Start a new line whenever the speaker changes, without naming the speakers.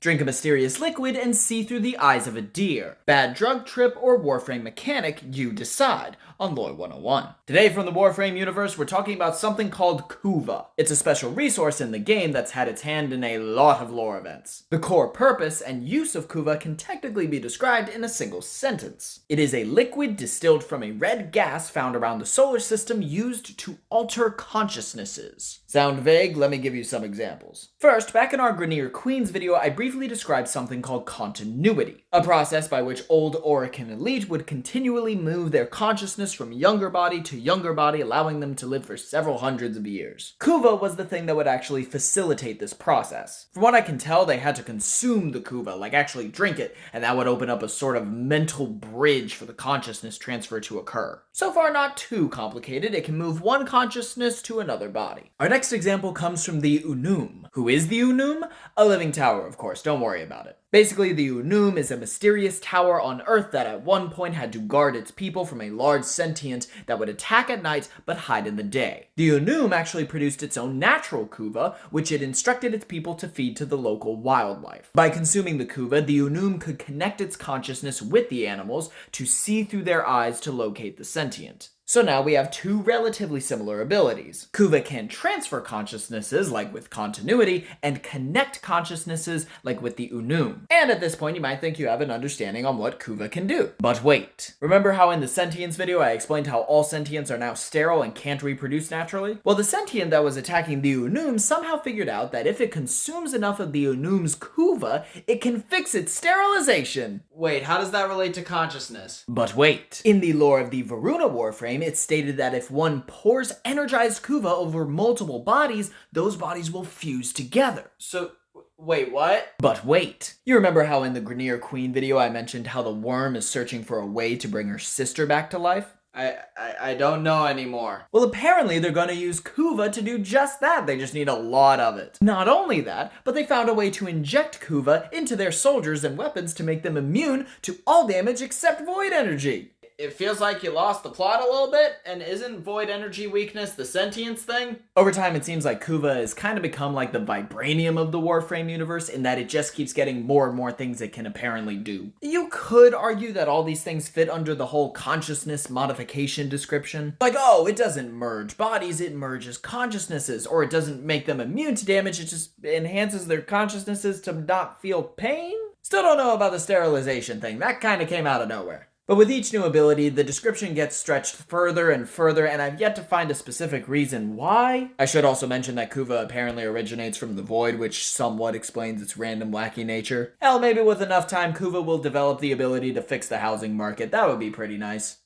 Drink a mysterious liquid and see through the eyes of a deer. Bad drug trip or Warframe mechanic, you decide, on Lore 101. Today from the Warframe universe, we're talking about something called Kuva. It's a special resource in the game that's had its hand in a lot of lore events. The core purpose and use of Kuva can technically be described in a single sentence. It is a liquid distilled from a red gas found around the solar system used to alter consciousnesses. Sound vague? Let me give you some examples. First, back in our Grineer Queens video, I briefly described something called continuity, a process by which old Orokin elite would continually move their consciousness from younger body to younger body, allowing them to live for several hundreds of years. Kuva was the thing that would actually facilitate this process. From what I can tell, they had to consume the Kuva, like actually drink it, and that would open up a sort of mental bridge for the consciousness transfer to occur. So far, not too complicated. It can move one consciousness to another body. Our next example comes from the Unum. Who is the Unum? A living tower, of course, don't worry about it. Basically, the Unum is a mysterious tower on Earth that at one point had to guard its people from a large sentient that would attack at night but hide in the day. The Unum actually produced its own natural Kuva, which it instructed its people to feed to the local wildlife. By consuming the Kuva, the Unum could connect its consciousness with the animals to see through their eyes to locate the sentient. So now we have two relatively similar abilities. Kuva can transfer consciousnesses, like with continuity, and connect consciousnesses, like with the Unum. And at this point, you might think you have an understanding on what Kuva can do. But wait. Remember how in the sentience video I explained how all sentients are now sterile and can't reproduce naturally? Well, the sentient that was attacking the Unum somehow figured out that if it consumes enough of the Unum's Kuva, it can fix its sterilization. Wait, how does that relate to consciousness? But wait. In the lore of the Varuna Warframe, it's stated that if one pours energized Kuva over multiple bodies, those bodies will fuse together. So, wait, what? But wait. You remember how in the Grineer Queen video I mentioned how the worm is searching for a way to bring her sister back to life? I don't know anymore. Well, apparently they're gonna use Kuva to do just that. They just need a lot of it. Not only that, but they found a way to inject Kuva into their soldiers and weapons to make them immune to all damage except void energy. It feels like you lost the plot a little bit, and isn't void energy weakness the sentience thing? Over time, it seems like Kuva has kind of become like the vibranium of the Warframe universe in that it just keeps getting more and more things it can apparently do. You could argue that all these things fit under the whole consciousness modification description. Like, oh, it doesn't merge bodies, it merges consciousnesses, or it doesn't make them immune to damage, it just enhances their consciousnesses to not feel pain? Still don't know about the sterilization thing, that kind of came out of nowhere. But with each new ability, the description gets stretched further and further, and I've yet to find a specific reason why. I should also mention that Kuva apparently originates from the Void, which somewhat explains its random wacky nature. Hell, maybe with enough time, Kuva will develop the ability to fix the housing market. That would be pretty nice.